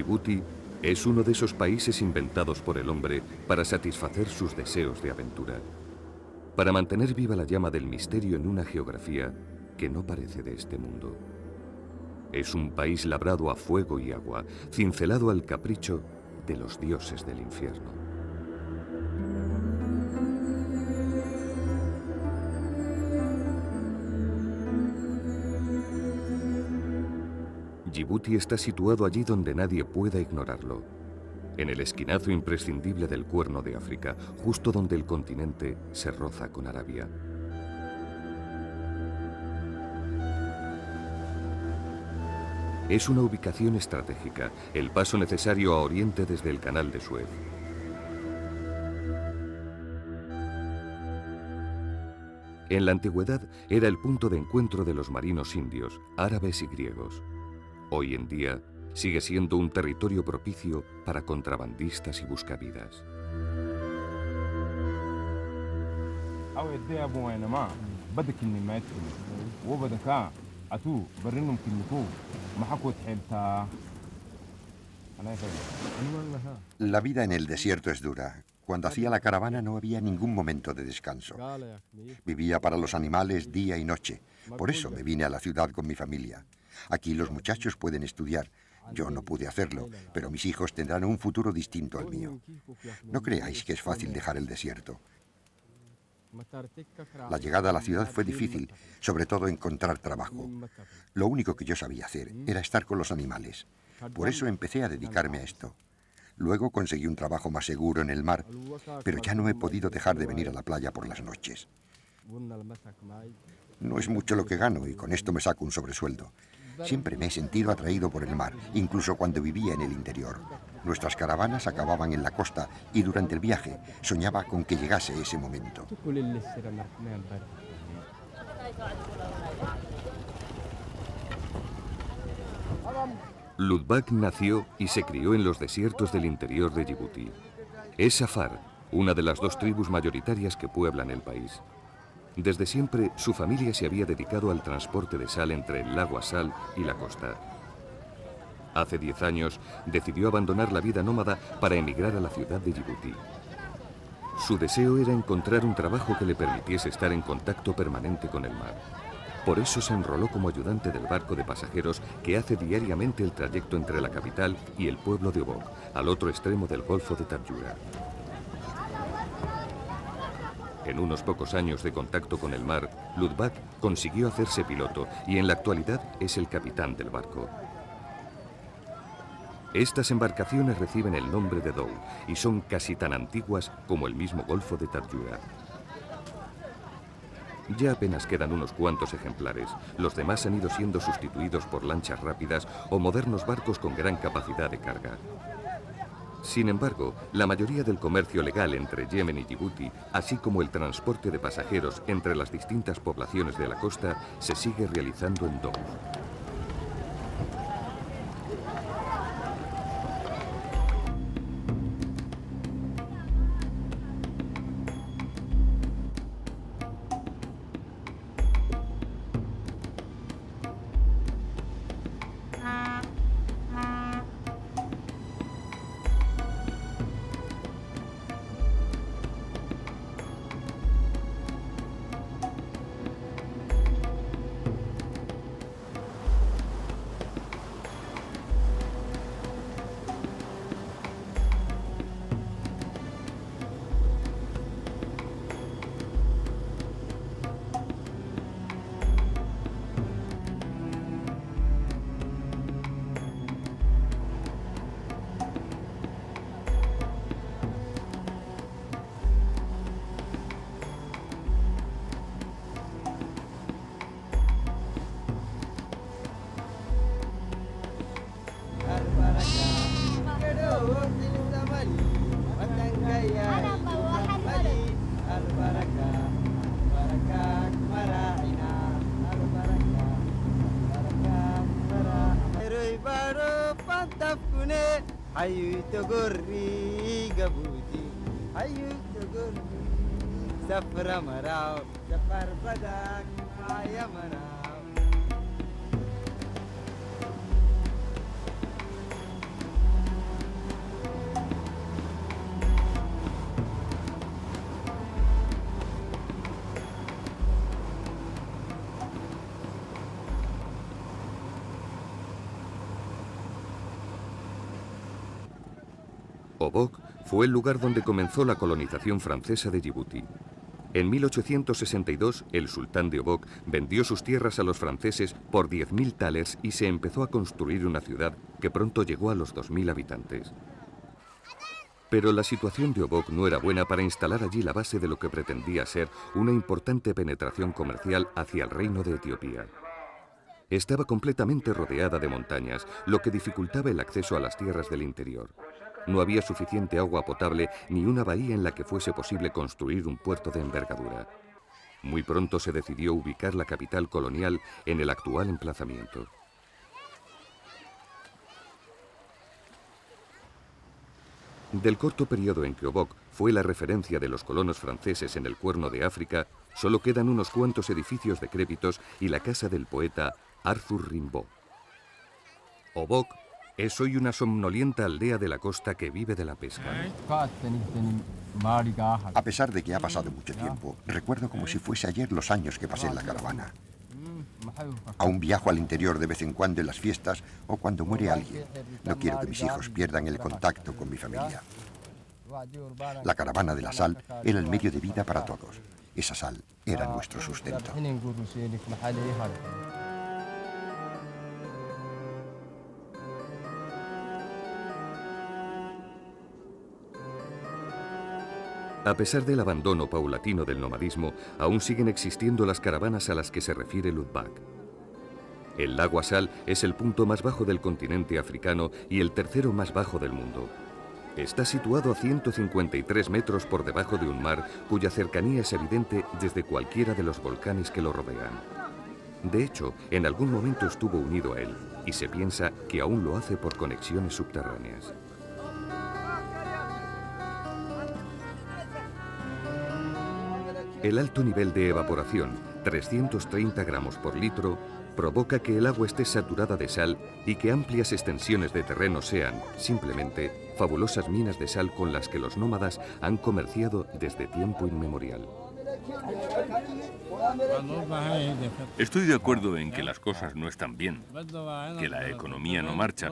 Djibouti es uno de esos países inventados por el hombre para satisfacer sus deseos de aventura, para mantener viva la llama del misterio en una geografía que no parece de este mundo. Es un país labrado a fuego y agua, cincelado al capricho de los dioses del infierno. Djibouti está situado allí donde nadie pueda ignorarlo, en el esquinazo imprescindible del Cuerno de África, justo donde el continente se roza con Arabia. Es una ubicación estratégica, el paso necesario a Oriente desde el Canal de Suez. En la antigüedad era el punto de encuentro de los marinos indios, árabes y griegos. Hoy en día sigue siendo un territorio propicio para contrabandistas y buscavidas. La vida en el desierto es dura. Cuando hacía la caravana no había ningún momento de descanso. Vivía para los animales día y noche. Por eso me vine a la ciudad con mi familia. Aquí los muchachos pueden estudiar. Yo no pude hacerlo, pero mis hijos tendrán un futuro distinto al mío. No creáis que es fácil dejar el desierto. La llegada a la ciudad fue difícil, sobre todo encontrar trabajo. Lo único que yo sabía hacer era estar con los animales. Por eso empecé a dedicarme a esto. Luego conseguí un trabajo más seguro en el mar, pero ya no he podido dejar de venir a la playa por las noches. No es mucho lo que gano y con esto me saco un sobresueldo. Siempre me he sentido atraído por el mar, incluso cuando vivía en el interior. Nuestras caravanas acababan en la costa y durante el viaje soñaba con que llegase ese momento. Ludbak nació y se crió en los desiertos del interior de Djibouti. Es Safar, una de las dos tribus mayoritarias que pueblan el país. Desde siempre, su familia se había dedicado al transporte de sal entre el lago Assal y la costa. Hace 10 años, decidió abandonar la vida nómada para emigrar a la ciudad de Djibouti. Su deseo era encontrar un trabajo que le permitiese estar en contacto permanente con el mar. Por eso se enroló como ayudante del barco de pasajeros que hace diariamente el trayecto entre la capital y el pueblo de Obok, al otro extremo del Golfo de Tadjoura. En unos pocos años de contacto con el mar, Ludbak consiguió hacerse piloto y en la actualidad es el capitán del barco. Estas embarcaciones reciben el nombre de Dhow y son casi tan antiguas como el mismo Golfo de Tadjoura. Ya apenas quedan unos cuantos ejemplares, los demás han ido siendo sustituidos por lanchas rápidas o modernos barcos con gran capacidad de carga. Sin embargo, la mayoría del comercio legal entre Yemen y Djibouti, así como el transporte de pasajeros entre las distintas poblaciones de la costa, se sigue realizando en Dhow. Obok fue el lugar donde comenzó la colonización francesa de Djibouti. En 1862, el sultán de Obok vendió sus tierras a los franceses por 10.000 thalers y se empezó a construir una ciudad que pronto llegó a los 2.000 habitantes. Pero la situación de Obok no era buena para instalar allí la base de lo que pretendía ser una importante penetración comercial hacia el reino de Etiopía. Estaba completamente rodeada de montañas, lo que dificultaba el acceso a las tierras del interior. No había suficiente agua potable ni una bahía en la que fuese posible construir un puerto de envergadura. Muy pronto se decidió ubicar la capital colonial en el actual emplazamiento. Del corto periodo en que Obok fue la referencia de los colonos franceses en el Cuerno de África, solo quedan unos cuantos edificios decrépitos y la casa del poeta Arthur Rimbaud. Obok es hoy una somnolienta aldea de la costa que vive de la pesca. A pesar de que ha pasado mucho tiempo, recuerdo como si fuese ayer los años que pasé en la caravana. Aún viajo al interior de vez en cuando en las fiestas o cuando muere alguien. No quiero que mis hijos pierdan el contacto con mi familia. La caravana de la sal era el medio de vida para todos. Esa sal era nuestro sustento. A pesar del abandono paulatino del nomadismo, aún siguen existiendo las caravanas a las que se refiere Lutbak. El lago Asal es el punto más bajo del continente africano y el tercero más bajo del mundo. Está situado a 153 metros por debajo de un mar cuya cercanía es evidente desde cualquiera de los volcanes que lo rodean. De hecho, en algún momento estuvo unido a él y se piensa que aún lo hace por conexiones subterráneas. El alto nivel de evaporación, 330 gramos por litro, provoca que el agua esté saturada de sal y que amplias extensiones de terreno sean, simplemente, fabulosas minas de sal con las que los nómadas han comerciado desde tiempo inmemorial. Estoy de acuerdo en que las cosas no están bien, que la economía no marcha,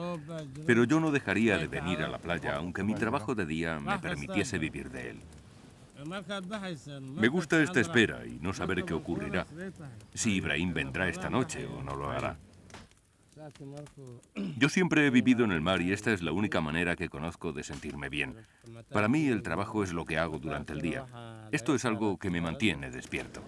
pero yo no dejaría de venir a la playa aunque mi trabajo de día me permitiese vivir de él. Me gusta esta espera y no saber qué ocurrirá, si Ibrahim vendrá esta noche o no lo hará. Yo siempre he vivido en el mar y esta es la única manera que conozco de sentirme bien. Para mí el trabajo es lo que hago durante el día. Esto es algo que me mantiene despierto.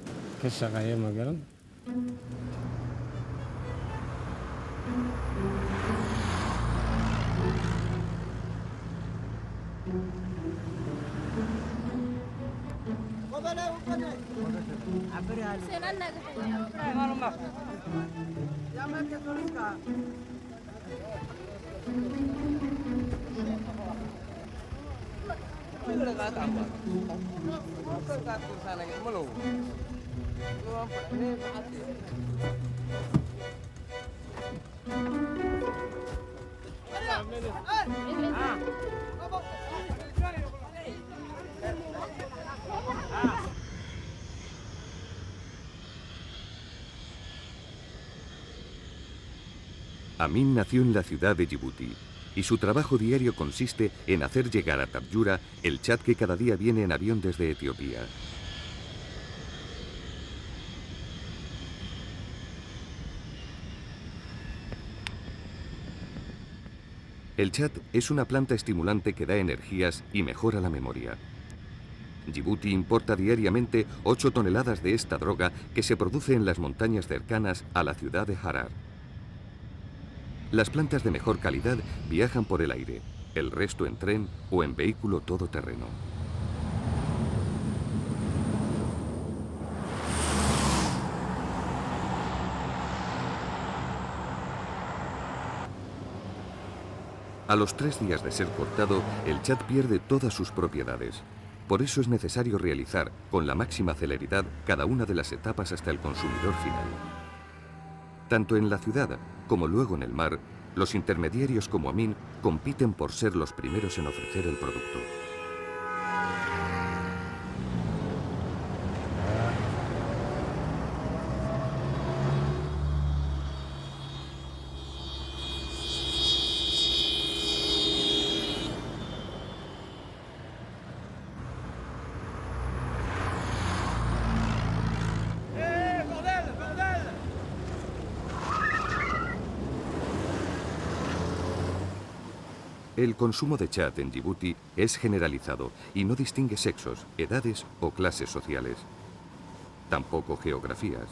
Amin nació en la ciudad de Djibouti y su trabajo diario consiste en hacer llegar a Tadjoura el chat que cada día viene en avión desde Etiopía. El chat es una planta estimulante que da energías y mejora la memoria. Djibouti importa diariamente 8 toneladas de esta droga que se produce en las montañas cercanas a la ciudad de Harar. Las plantas de mejor calidad viajan por el aire, el resto en tren o en vehículo todoterreno. A los 3 días de ser cortado, el chat pierde todas sus propiedades. Por eso es necesario realizar, con la máxima celeridad, cada una de las etapas hasta el consumidor final. Tanto en la ciudad como luego en el mar, los intermediarios como Amin compiten por ser los primeros en ofrecer el producto. El consumo de chat en Djibouti es generalizado y no distingue sexos, edades o clases sociales. Tampoco geografías.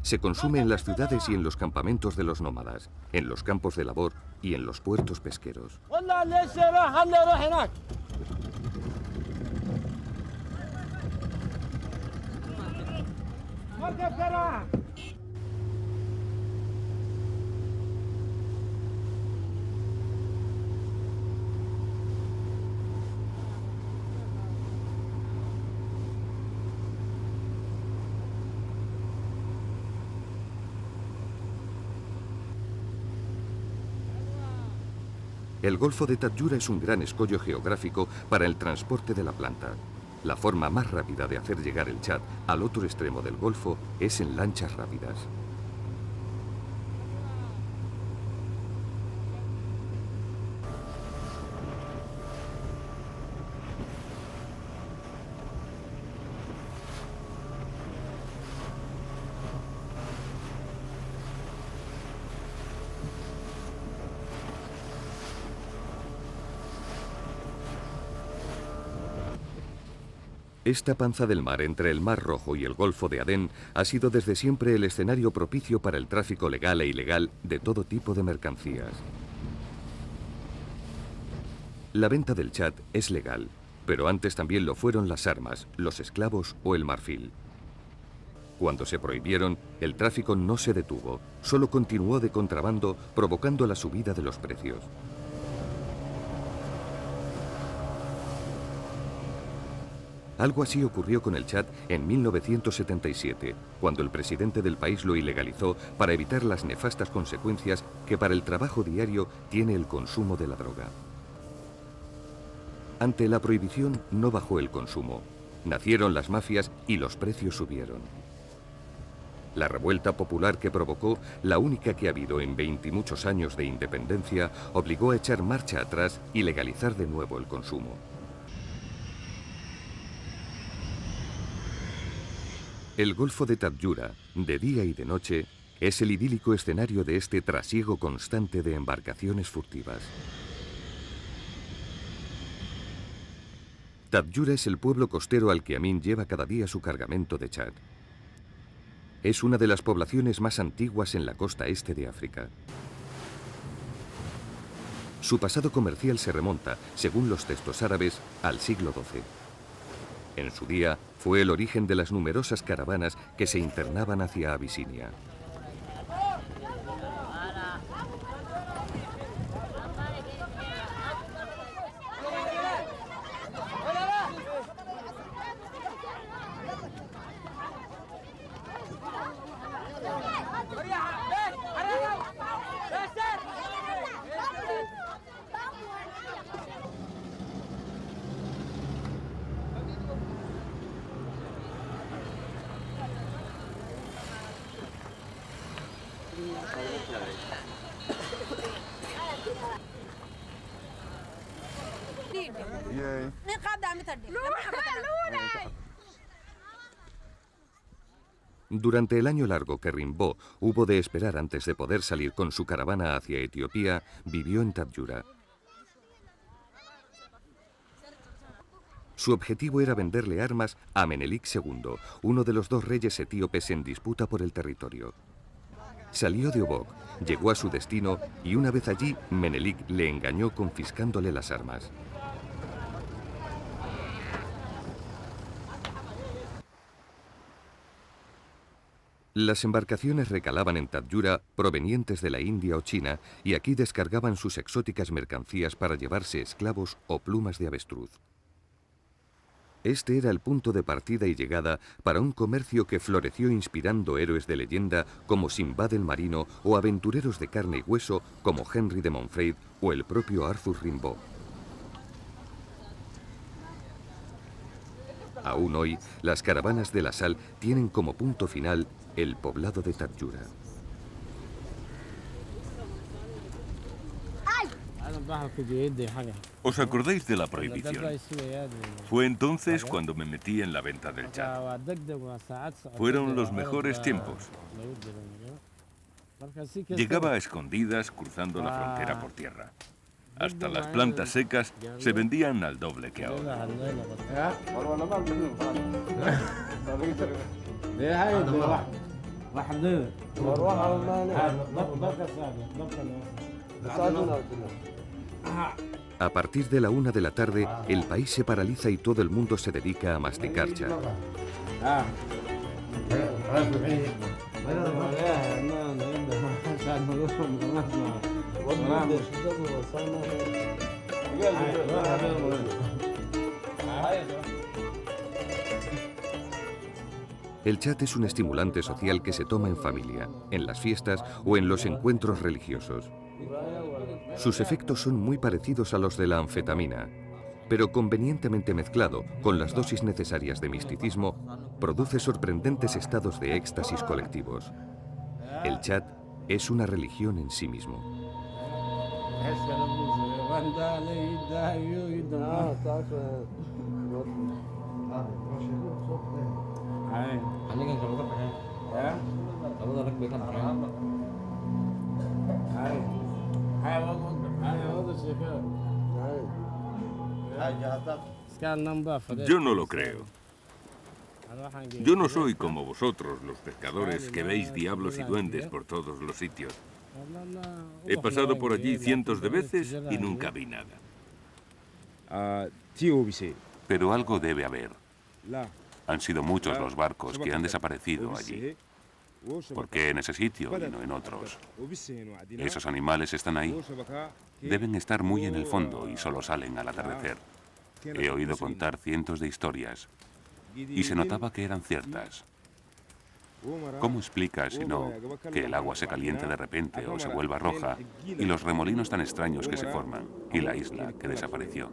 Se consume en las ciudades y en los campamentos de los nómadas, en los campos de labor y en los puertos pesqueros. El Golfo de Tadjoura es un gran escollo geográfico para el transporte de la planta. La forma más rápida de hacer llegar el Chad al otro extremo del Golfo es en lanchas rápidas. Esta panza del mar entre el Mar Rojo y el Golfo de Adén ha sido desde siempre el escenario propicio para el tráfico legal e ilegal de todo tipo de mercancías. La venta del Chad es legal, pero antes también lo fueron las armas, los esclavos o el marfil. Cuando se prohibieron, el tráfico no se detuvo, solo continuó de contrabando, provocando la subida de los precios. Algo así ocurrió con el Chad en 1977, cuando el presidente del país lo ilegalizó para evitar las nefastas consecuencias que para el trabajo diario tiene el consumo de la droga. Ante la prohibición no bajó el consumo, nacieron las mafias y los precios subieron. La revuelta popular que provocó, la única que ha habido en 20 y muchos años de independencia, obligó a echar marcha atrás y legalizar de nuevo el consumo. El Golfo de Tadjoura, de día y de noche, es el idílico escenario de este trasiego constante de embarcaciones furtivas. Tadjoura es el pueblo costero al que Amin lleva cada día su cargamento de Chad. Es una de las poblaciones más antiguas en la costa este de África. Su pasado comercial se remonta, según los textos árabes, al siglo XII. En su día, fue el origen de las numerosas caravanas que se internaban hacia Abisinia. Durante el año largo que Rimbaud hubo de esperar antes de poder salir con su caravana hacia Etiopía, vivió en Tadjoura. Su objetivo era venderle armas a Menelik II, uno de los dos reyes etíopes en disputa por el territorio. Salió de Obok, llegó a su destino y una vez allí, Menelik le engañó confiscándole las armas. Las embarcaciones recalaban en Tadjoura provenientes de la India o China y aquí descargaban sus exóticas mercancías para llevarse esclavos o plumas de avestruz. Este era el punto de partida y llegada para un comercio que floreció inspirando héroes de leyenda como Simbad el Marino o aventureros de carne y hueso como Henry de Montfred o el propio Arthur Rimbaud. Aún hoy, las caravanas de la sal tienen como punto final el poblado de Tadjoura. ¿Os acordáis de la prohibición? Fue entonces cuando me metí en la venta del Chad. Fueron los mejores tiempos. Llegaba a escondidas cruzando la frontera por tierra. Hasta las plantas secas se vendían al doble que ahora. A partir de la 1 de la tarde, el país se paraliza y todo el mundo se dedica a masticar chat. El chat es un estimulante social que se toma en familia, en las fiestas o en los encuentros religiosos. Sus efectos son muy parecidos a los de la anfetamina, pero convenientemente mezclado con las dosis necesarias de misticismo, produce sorprendentes estados de éxtasis colectivos. El chat es una religión en sí mismo. Yo no lo creo. Yo no soy como vosotros, los pescadores, que veis diablos y duendes por todos los sitios. He pasado por allí cientos de veces y nunca vi nada. Pero algo debe haber. Han sido muchos los barcos que han desaparecido allí. ¿Por qué en ese sitio y no en otros? Esos animales están ahí. Deben estar muy en el fondo y solo salen al atardecer. He oído contar cientos de historias y se notaba que eran ciertas. ¿Cómo explicas, si no, que el agua se caliente de repente o se vuelva roja y los remolinos tan extraños que se forman y la isla que desapareció?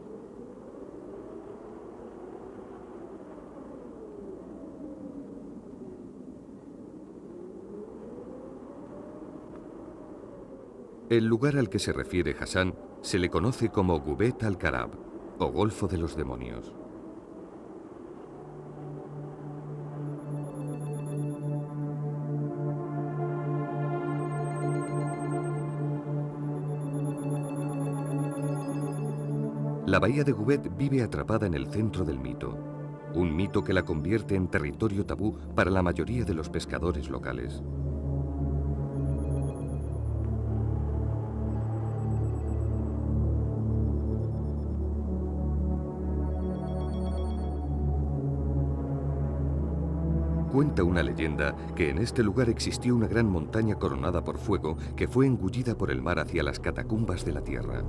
El lugar al que se refiere Hassan se le conoce como Gubet al-Karab, o Golfo de los Demonios. La bahía de Gubet vive atrapada en el centro del mito, un mito que la convierte en territorio tabú para la mayoría de los pescadores locales. Cuenta una leyenda que en este lugar existió una gran montaña coronada por fuego que fue engullida por el mar hacia las catacumbas de la tierra.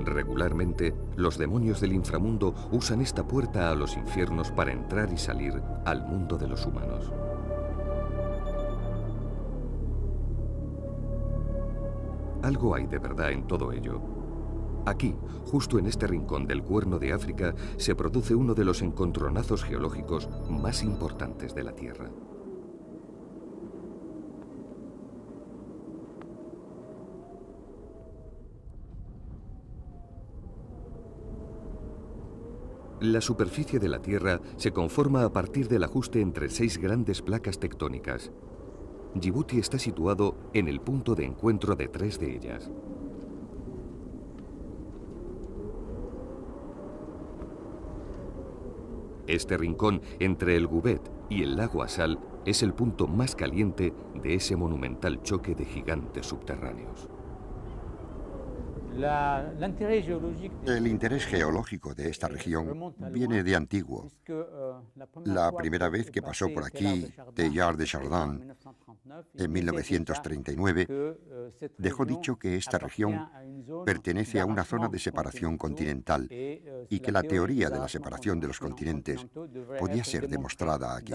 Regularmente, los demonios del inframundo usan esta puerta a los infiernos para entrar y salir al mundo de los humanos. Algo hay de verdad en todo ello. Aquí, justo en este rincón del Cuerno de África, se produce uno de los encontronazos geológicos más importantes de la Tierra. La superficie de la Tierra se conforma a partir del ajuste entre 6 grandes placas tectónicas. Djibouti está situado en el punto de encuentro de 3 de ellas. Este rincón entre el Gubet y el lago Assal es el punto más caliente de ese monumental choque de gigantes subterráneos. El interés geológico de esta región viene de antiguo. La primera vez que pasó por aquí Teilhard de Chardin, en 1939, dejó dicho que esta región pertenece a una zona de separación continental y que la teoría de la separación de los continentes podía ser demostrada aquí.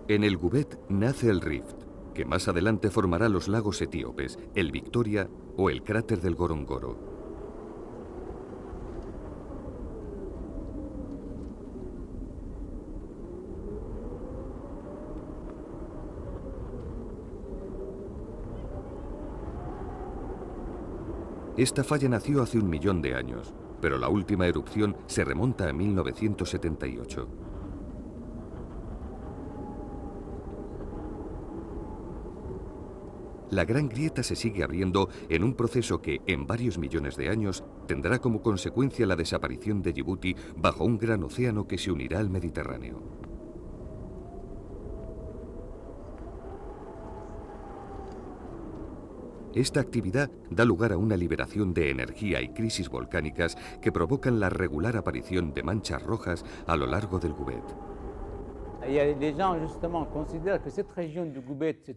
En el Gubet nace el Rift, que más adelante formará los lagos etíopes, el Victoria o el cráter del Gorongoro. Esta falla nació hace 1.000.000 de años, pero la última erupción se remonta a 1978. La Gran Grieta se sigue abriendo en un proceso que, en varios millones de años, tendrá como consecuencia la desaparición de Yibuti bajo un gran océano que se unirá al Mediterráneo. Esta actividad da lugar a una liberación de energía y crisis volcánicas que provocan la regular aparición de manchas rojas a lo largo del Gubet.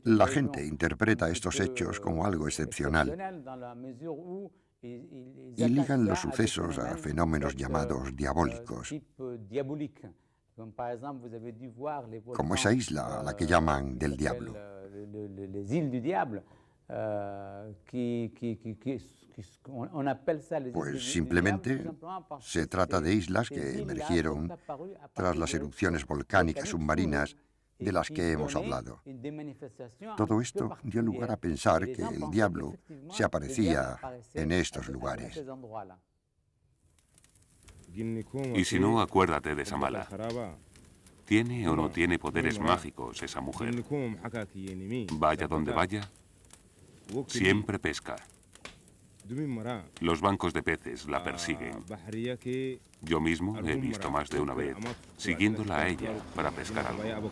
La gente interpreta estos hechos como algo excepcional y ligan los sucesos a fenómenos llamados diabólicos, como esa isla a la que llaman del diablo. Pues simplemente se trata de islas que emergieron tras las erupciones volcánicas submarinas de las que hemos hablado. Todo esto dio lugar a pensar que el diablo se aparecía en estos lugares. Y si no, acuérdate de Samala. ¿Tiene o no tiene poderes mágicos esa mujer? Vaya donde vaya, siempre pesca. Los bancos de peces la persiguen. Yo mismo he visto más de una vez siguiéndola a ella para pescar algo.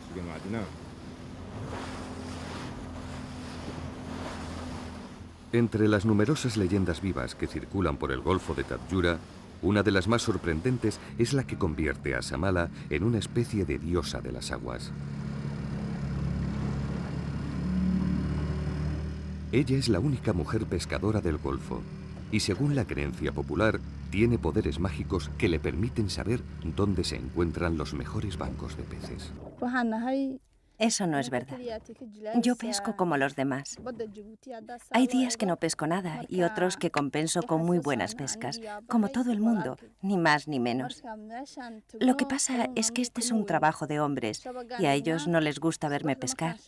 Entre las numerosas leyendas vivas que circulan por el Golfo de Tabyura, una de las más sorprendentes es la que convierte a Samala en una especie de diosa de las aguas. Ella es la única mujer pescadora del Golfo y, según la creencia popular, tiene poderes mágicos que le permiten saber dónde se encuentran los mejores bancos de peces. Eso no es verdad. Yo pesco como los demás. Hay días que no pesco nada y otros que compenso con muy buenas pescas, como todo el mundo, ni más ni menos. Lo que pasa es que este es un trabajo de hombres y a ellos no les gusta verme pescar.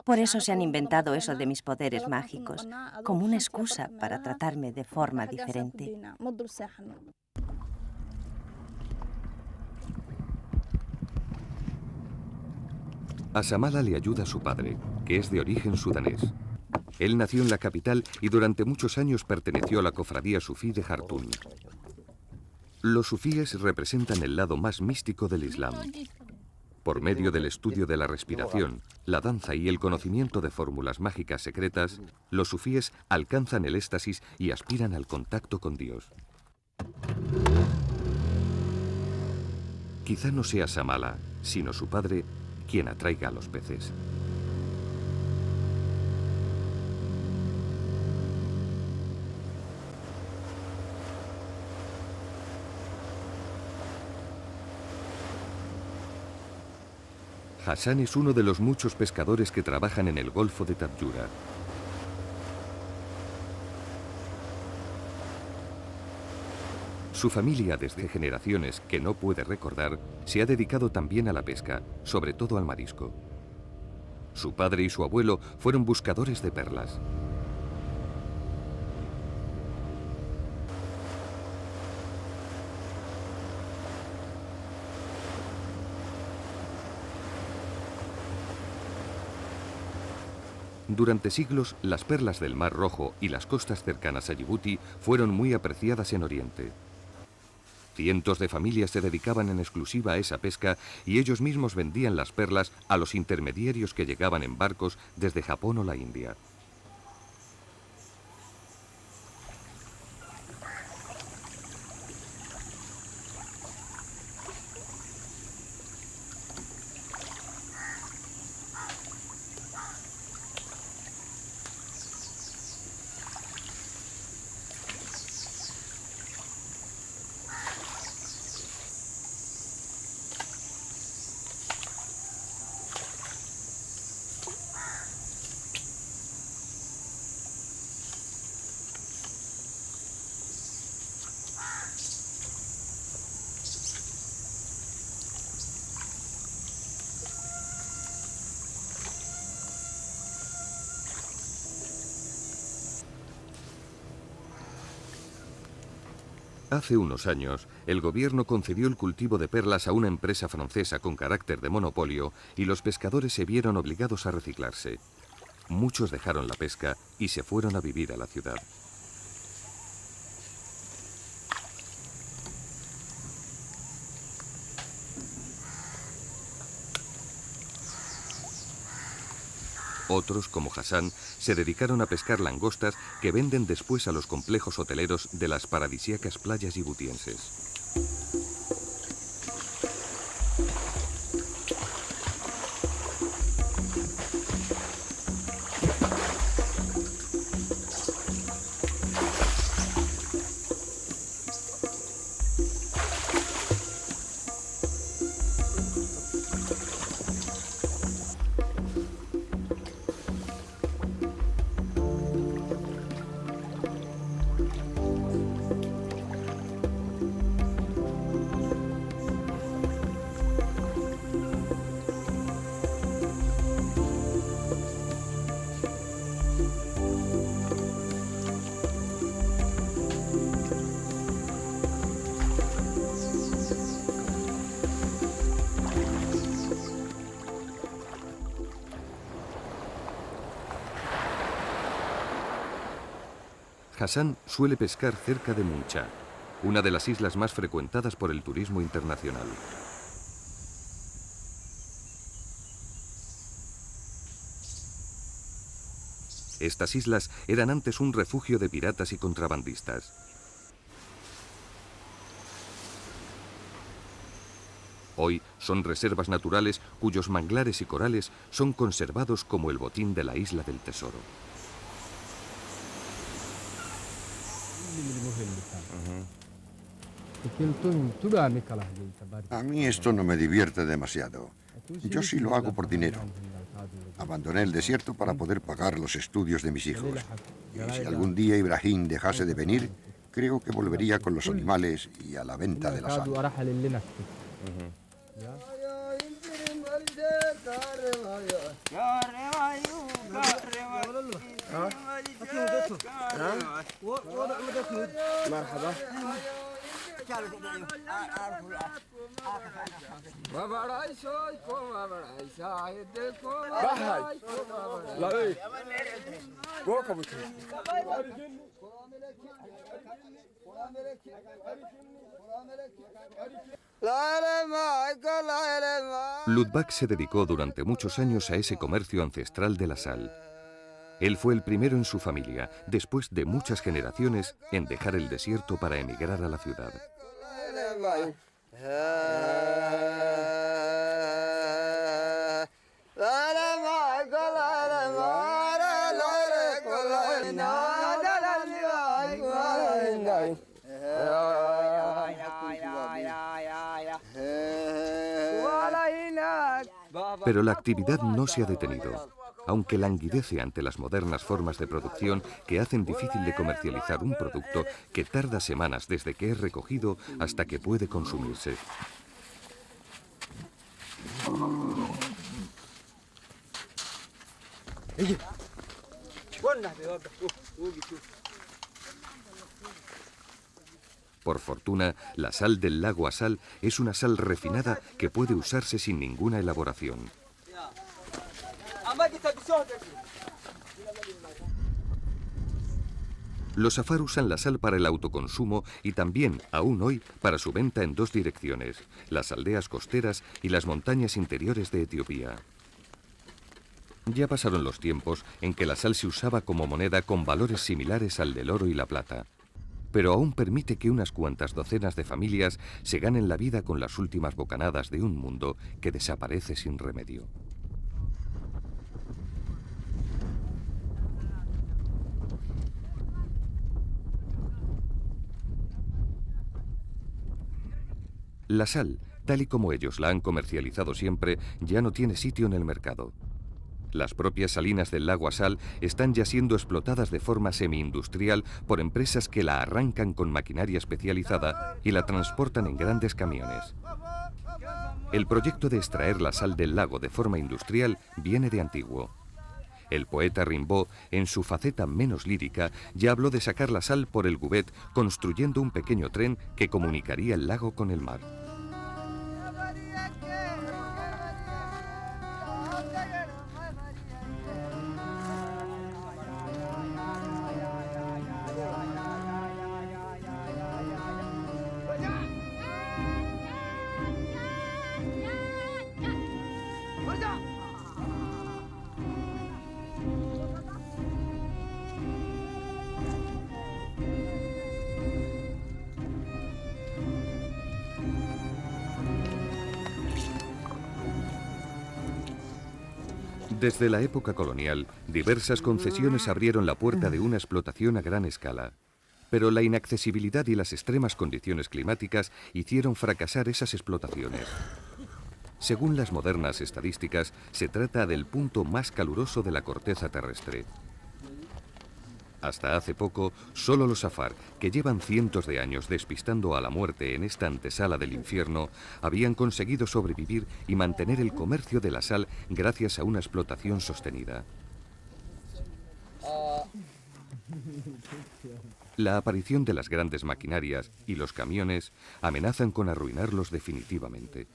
Por eso se han inventado eso de mis poderes mágicos, como una excusa para tratarme de forma diferente. A Samala le ayuda su padre, que es de origen sudanés. Él nació en la capital y durante muchos años perteneció a la cofradía sufí de Jartún. Los sufíes representan el lado más místico del Islam. Por medio del estudio de la respiración, la danza y el conocimiento de fórmulas mágicas secretas, los sufíes alcanzan el éxtasis y aspiran al contacto con Dios. Quizá no sea Samala, sino su padre, quien atraiga a los peces. Hassan es uno de los muchos pescadores que trabajan en el Golfo de Tabyura. Su familia, desde generaciones que no puede recordar, se ha dedicado también a la pesca, sobre todo al marisco. Su padre y su abuelo fueron buscadores de perlas. Durante siglos, las perlas del Mar Rojo y las costas cercanas a Yibuti fueron muy apreciadas en Oriente. Cientos de familias se dedicaban en exclusiva a esa pesca y ellos mismos vendían las perlas a los intermediarios que llegaban en barcos desde Japón o la India. Hace unos años, el gobierno concedió el cultivo de perlas a una empresa francesa con carácter de monopolio y los pescadores se vieron obligados a reciclarse. Muchos dejaron la pesca y se fueron a vivir a la ciudad. Otros, como Hassan, se dedicaron a pescar langostas que venden después a los complejos hoteleros de las paradisíacas playas yibutienses. Hassan suele pescar cerca de Muncha, una de las islas más frecuentadas por el turismo internacional. Estas islas eran antes un refugio de piratas y contrabandistas. Hoy son reservas naturales cuyos manglares y corales son conservados como el botín de la isla del tesoro. A mí esto no me divierte demasiado. Yo sí lo hago por dinero. Abandoné el desierto para poder pagar los estudios de mis hijos. Y si algún día Ibrahim dejase de venir, creo que volvería con los animales y a la venta de la sal. Ludbak se dedicó durante muchos años a ese comercio ancestral de la sal. Él fue el primero en su familia, después de muchas generaciones, en dejar el desierto para emigrar a la ciudad. Pero la actividad no se ha detenido, aunque languidece ante las modernas formas de producción que hacen difícil de comercializar un producto que tarda semanas desde que es recogido hasta que puede consumirse. Por fortuna, la sal del lago Asal es una sal refinada que puede usarse sin ninguna elaboración. Los safar usan la sal para el autoconsumo y también, aún hoy, para su venta en dos direcciones, las aldeas costeras y las montañas interiores de Etiopía. Ya pasaron los tiempos en que la sal se usaba como moneda con valores similares al del oro y la plata, pero aún permite que unas cuantas docenas de familias se ganen la vida con las últimas bocanadas de un mundo que desaparece sin remedio. La sal, tal y como ellos la han comercializado siempre, ya no tiene sitio en el mercado. Las propias salinas del lago Asal están ya siendo explotadas de forma semi-industrial por empresas que la arrancan con maquinaria especializada y la transportan en grandes camiones. El proyecto de extraer la sal del lago de forma industrial viene de antiguo. El poeta Rimbaud, en su faceta menos lírica, ya habló de sacar la sal por el Gouvet construyendo un pequeño tren que comunicaría el lago con el mar. Desde la época colonial, diversas concesiones abrieron la puerta de una explotación a gran escala. Pero la inaccesibilidad y las extremas condiciones climáticas hicieron fracasar esas explotaciones. Según las modernas estadísticas, se trata del punto más caluroso de la corteza terrestre. Hasta hace poco, solo los safar, que llevan cientos de años despistando a la muerte en esta antesala del infierno, habían conseguido sobrevivir y mantener el comercio de la sal gracias a una explotación sostenida. La aparición de las grandes maquinarias y los camiones amenazan con arruinarlos definitivamente.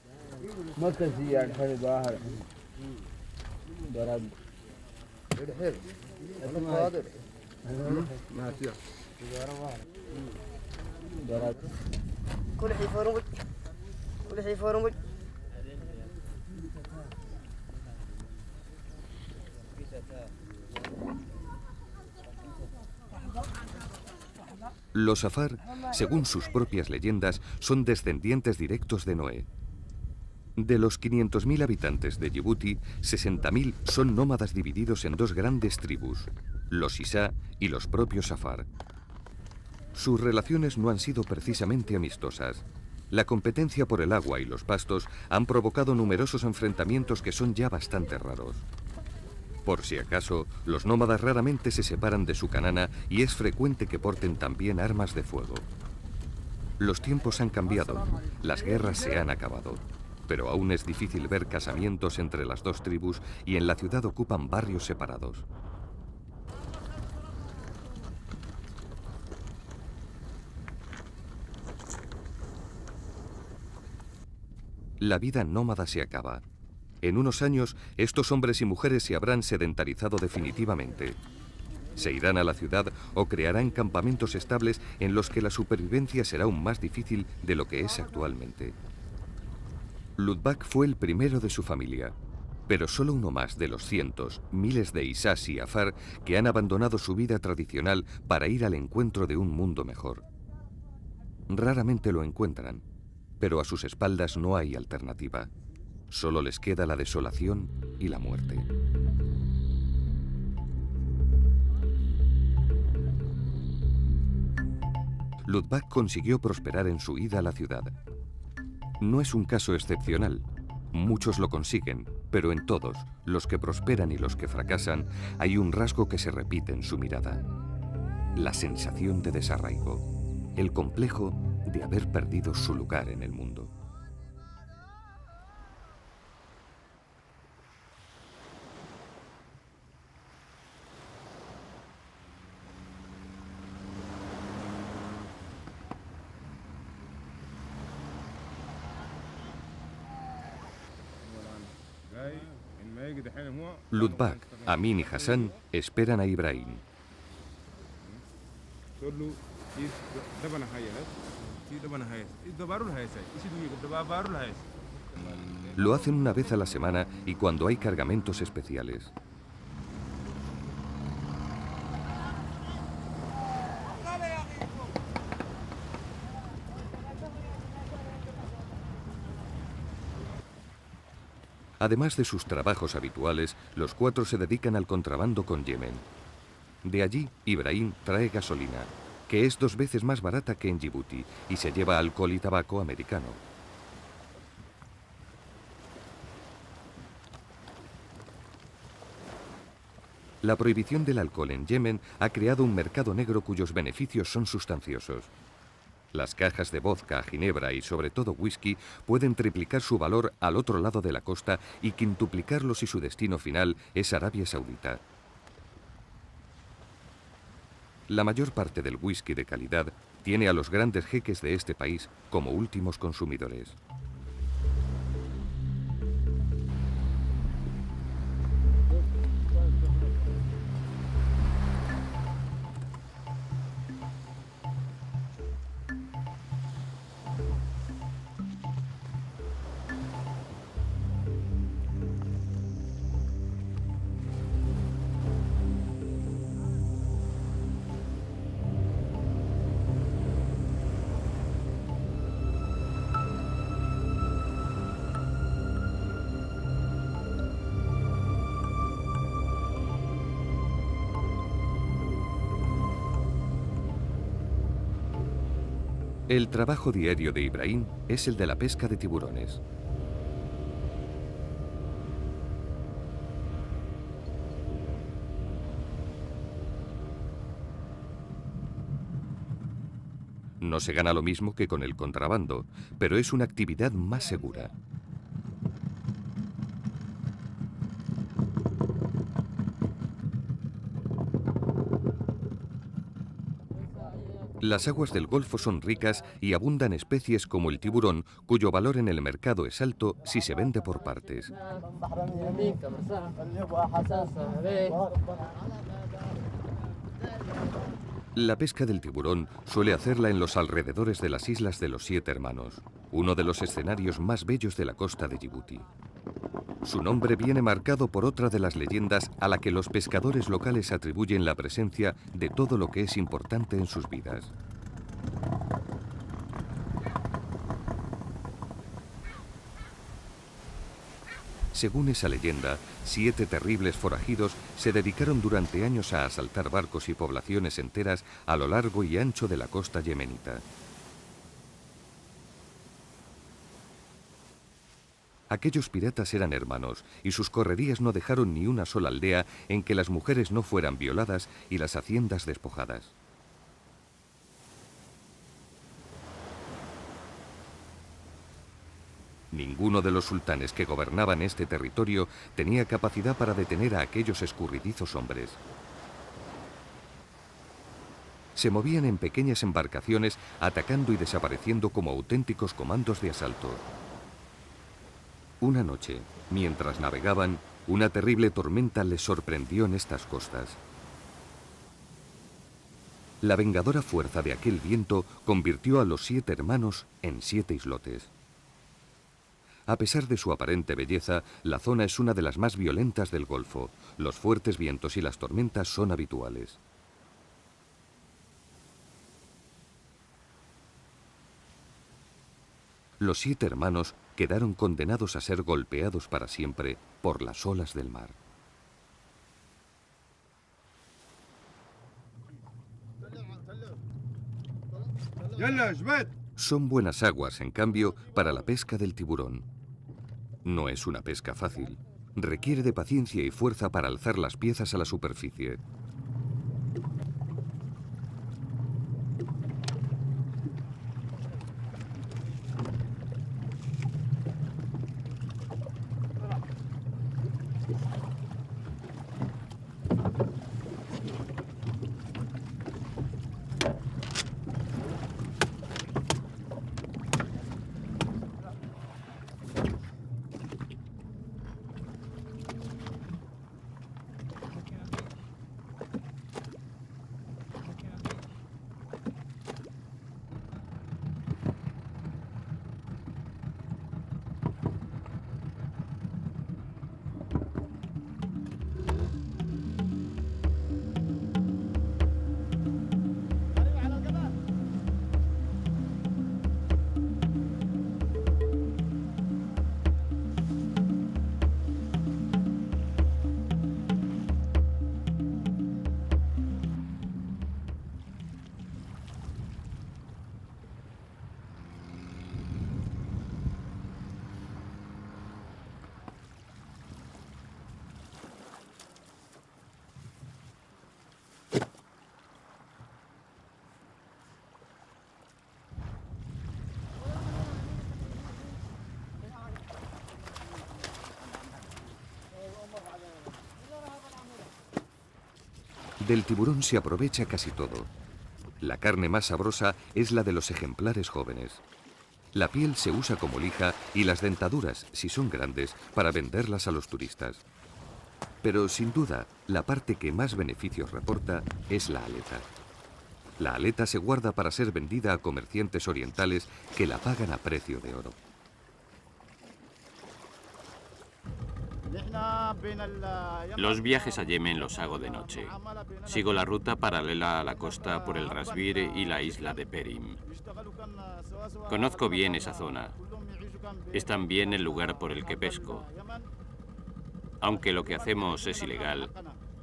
Los safar, según sus propias leyendas, son descendientes directos de Noé. De los 500.000 habitantes de Yibuti, 60.000 son nómadas divididos en dos grandes tribus, los Isa y los propios safar. Sus relaciones no han sido precisamente amistosas. La competencia por el agua y los pastos han provocado numerosos enfrentamientos que son ya bastante raros. Por si acaso, los nómadas raramente se separan de su canana y es frecuente que porten también armas de fuego. Los tiempos han cambiado, las guerras se han acabado. Pero aún es difícil ver casamientos entre las dos tribus y en la ciudad ocupan barrios separados. La vida nómada se acaba. En unos años, estos hombres y mujeres se habrán sedentarizado definitivamente. Se irán a la ciudad o crearán campamentos estables en los que la supervivencia será aún más difícil de lo que es actualmente. Ludbak fue el primero de su familia, pero solo uno más de los cientos, miles de Isás y Afar que han abandonado su vida tradicional para ir al encuentro de un mundo mejor. Raramente lo encuentran, pero a sus espaldas no hay alternativa. Solo les queda la desolación y la muerte. Ludbak consiguió prosperar en su ida a la ciudad. No es un caso excepcional. Muchos lo consiguen, pero en todos, los que prosperan y los que fracasan, hay un rasgo que se repite en su mirada. La sensación de desarraigo, el complejo de haber perdido su lugar en el mundo. Ludbak, Amin y Hassan esperan a Ibrahim. Lo hacen una vez a la semana y cuando hay cargamentos especiales. Además de sus trabajos habituales, los cuatro se dedican al contrabando con Yemen. De allí, Ibrahim trae gasolina, que es 2 veces más barata que en Yibuti, y se lleva alcohol y tabaco americano. La prohibición del alcohol en Yemen ha creado un mercado negro cuyos beneficios son sustanciosos. Las cajas de vodka, ginebra y sobre todo whisky pueden triplicar su valor al otro lado de la costa y quintuplicarlo si su destino final es Arabia Saudita. La mayor parte del whisky de calidad tiene a los grandes jeques de este país como últimos consumidores. El trabajo diario de Ibrahim es el de la pesca de tiburones. No se gana lo mismo que con el contrabando, pero es una actividad más segura. Las aguas del Golfo son ricas y abundan especies como el tiburón, cuyo valor en el mercado es alto si se vende por partes. La pesca del tiburón suele hacerla en los alrededores de las Islas de los Siete Hermanos, uno de los escenarios más bellos de la costa de Yibuti. Su nombre viene marcado por otra de las leyendas a la que los pescadores locales atribuyen la presencia de todo lo que es importante en sus vidas. Según esa leyenda, 7 terribles forajidos se dedicaron durante años a asaltar barcos y poblaciones enteras a lo largo y ancho de la costa yemenita. Aquellos piratas eran hermanos y sus correrías no dejaron ni una sola aldea en que las mujeres no fueran violadas y las haciendas despojadas. Ninguno de los sultanes que gobernaban este territorio tenía capacidad para detener a aquellos escurridizos hombres. Se movían en pequeñas embarcaciones atacando y desapareciendo como auténticos comandos de asalto. Una noche, mientras navegaban, una terrible tormenta les sorprendió en estas costas. La vengadora fuerza de aquel viento convirtió a los 7 hermanos en 7 islotes. A pesar de su aparente belleza, la zona es una de las más violentas del Golfo. Los fuertes vientos y las tormentas son habituales. Los 7 hermanos quedaron condenados a ser golpeados para siempre por las olas del mar. Son buenas aguas, en cambio, para la pesca del tiburón. No es una pesca fácil. Requiere de paciencia y fuerza para alzar las piezas a la superficie. Del tiburón se aprovecha casi todo. La carne más sabrosa es la de los ejemplares jóvenes. La piel se usa como lija y las dentaduras, si son grandes, para venderlas a los turistas. Pero sin duda, la parte que más beneficios reporta es la aleta. La aleta se guarda para ser vendida a comerciantes orientales que la pagan a precio de oro. Los viajes a Yemen los hago de noche. Sigo la ruta paralela a la costa por el Rasbir y la isla de Perim. Conozco bien esa zona. Es también el lugar por el que pesco. Aunque lo que hacemos es ilegal,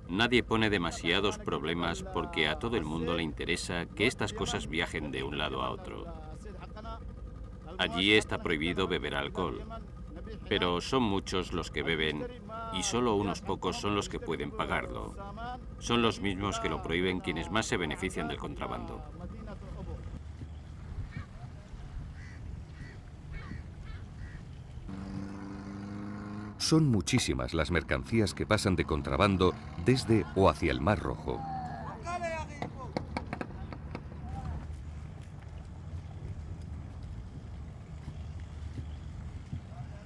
nadie pone demasiados problemas porque a todo el mundo le interesa que estas cosas viajen de un lado a otro. Allí está prohibido beber alcohol, pero son muchos los que beben y solo unos pocos son los que pueden pagarlo. Son los mismos que lo prohíben quienes más se benefician del contrabando. Son muchísimas las mercancías que pasan de contrabando desde o hacia el Mar Rojo.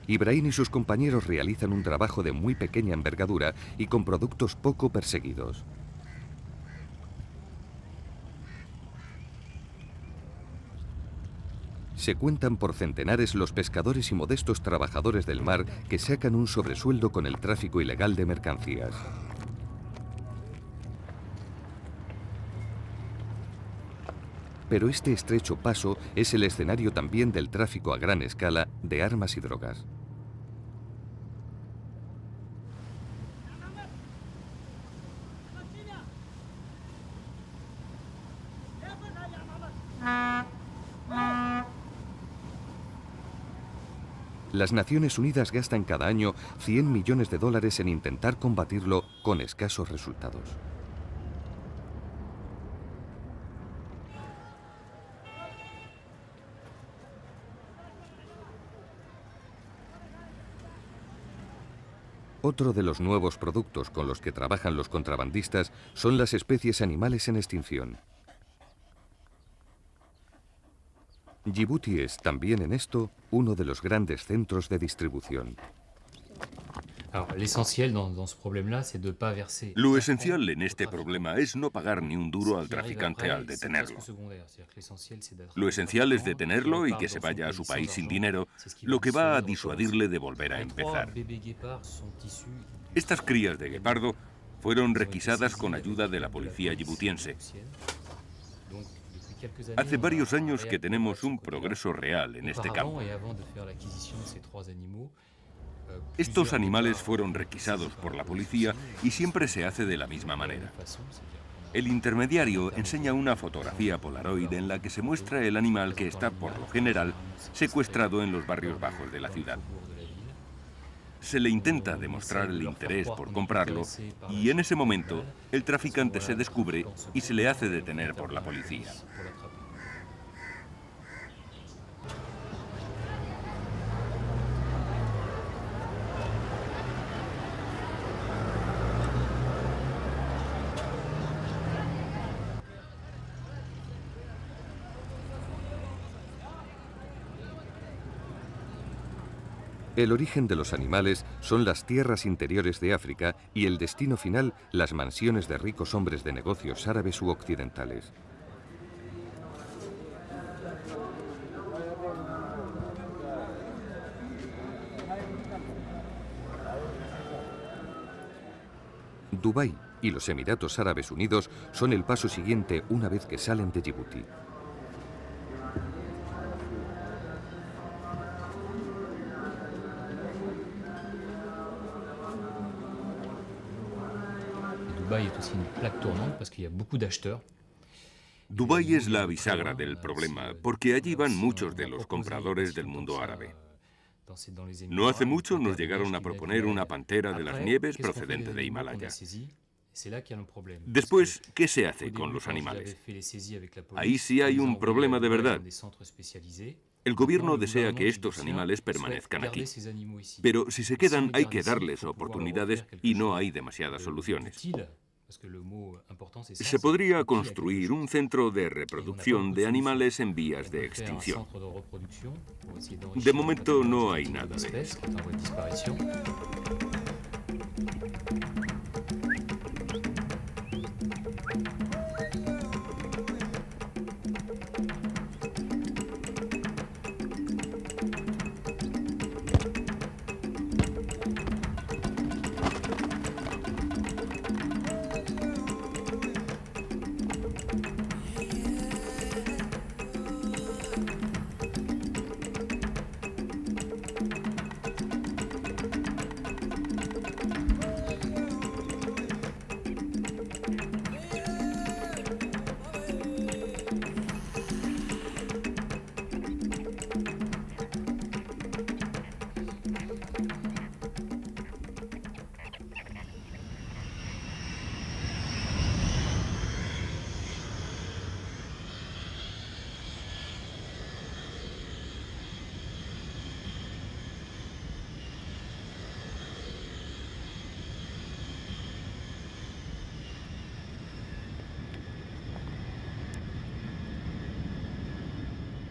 Ibrahim y sus compañeros realizan un trabajo de muy pequeña envergadura y con productos poco perseguidos. Se cuentan por centenares los pescadores y modestos trabajadores del mar que sacan un sobresueldo con el tráfico ilegal de mercancías. Pero este estrecho paso es el escenario también del tráfico a gran escala de armas y drogas. Las Naciones Unidas gastan cada año 100 millones de dólares en intentar combatirlo con escasos resultados. Otro de los nuevos productos con los que trabajan los contrabandistas son las especies animales en extinción. Yibuti es, también en esto, uno de los grandes centros de distribución. Lo esencial en este problema es no pagar ni un duro al traficante al detenerlo. Lo esencial es detenerlo y que se vaya a su país sin dinero, lo que va a disuadirle de volver a empezar. Estas crías de guepardo fueron requisadas con ayuda de la policía yibutiense. Hace varios años que tenemos un progreso real en este campo. Estos animales fueron requisados por la policía y siempre se hace de la misma manera. El intermediario enseña una fotografía Polaroid en la que se muestra el animal que está, por lo general, secuestrado en los barrios bajos de la ciudad. Se le intenta demostrar el interés por comprarlo y en ese momento el traficante se descubre y se le hace detener por la policía. El origen de los animales son las tierras interiores de África y el destino final, las mansiones de ricos hombres de negocios árabes u occidentales. Dubái y los Emiratos Árabes Unidos son el paso siguiente una vez que salen de Yibuti. Dubái es la bisagra del problema, porque allí van muchos de los compradores del mundo árabe. No hace mucho nos llegaron a proponer una pantera de las nieves procedente de Himalaya. Después, ¿qué se hace con los animales? Ahí sí hay un problema de verdad. El gobierno desea que estos animales permanezcan aquí. Pero si se quedan hay que darles oportunidades y no hay demasiadas soluciones. Se podría construir un centro de reproducción de animales en vías de extinción. De momento no hay nada de eso.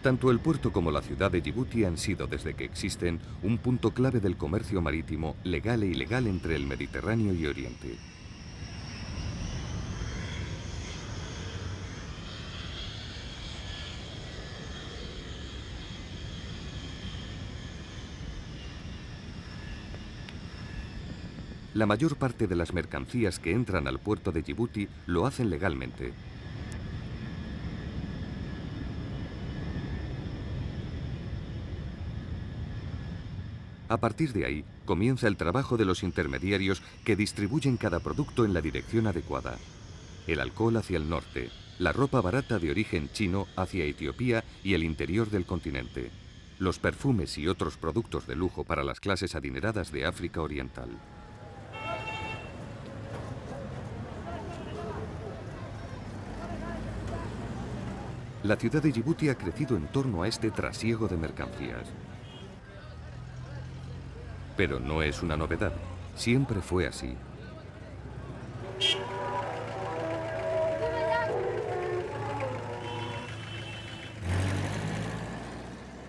Tanto el puerto como la ciudad de Yibuti han sido, desde que existen, un punto clave del comercio marítimo legal e ilegal entre el Mediterráneo y Oriente. La mayor parte de las mercancías que entran al puerto de Yibuti lo hacen legalmente. A partir de ahí, comienza el trabajo de los intermediarios que distribuyen cada producto en la dirección adecuada. El alcohol hacia el norte, la ropa barata de origen chino hacia Etiopía y el interior del continente, los perfumes y otros productos de lujo para las clases adineradas de África Oriental. La ciudad de Yibuti ha crecido en torno a este trasiego de mercancías. Pero no es una novedad, siempre fue así.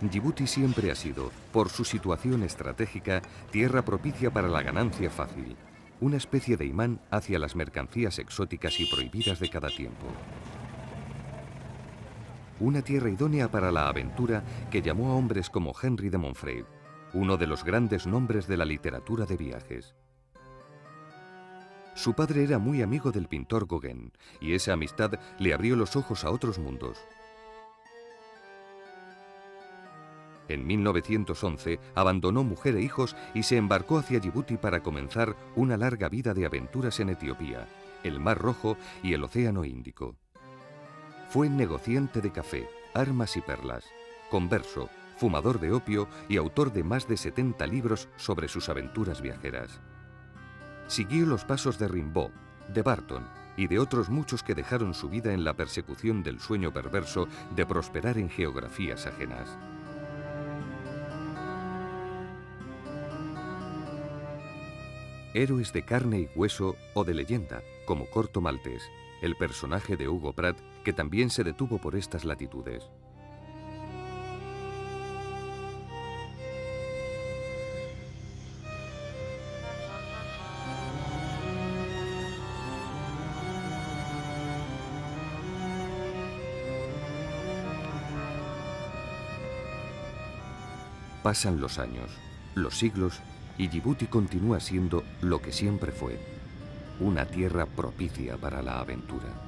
Yibuti siempre ha sido, por su situación estratégica, tierra propicia para la ganancia fácil, una especie de imán hacia las mercancías exóticas y prohibidas de cada tiempo. Una tierra idónea para la aventura que llamó a hombres como Henry de Montfrey, uno de los grandes nombres de la literatura de viajes. Su padre era muy amigo del pintor Gauguin, y esa amistad le abrió los ojos a otros mundos. En 1911 abandonó mujer e hijos y se embarcó hacia Yibuti para comenzar una larga vida de aventuras en Etiopía, el Mar Rojo y el Océano Índico. Fue negociante de café, armas y perlas, converso, fumador de opio y autor de más de 70 libros sobre sus aventuras viajeras. Siguió los pasos de Rimbaud, de Barton y de otros muchos que dejaron su vida en la persecución del sueño perverso de prosperar en geografías ajenas. Héroes de carne y hueso o de leyenda, como Corto Maltés, el personaje de Hugo Pratt, que también se detuvo por estas latitudes. Pasan los años, los siglos, y Yibuti continúa siendo lo que siempre fue, una tierra propicia para la aventura.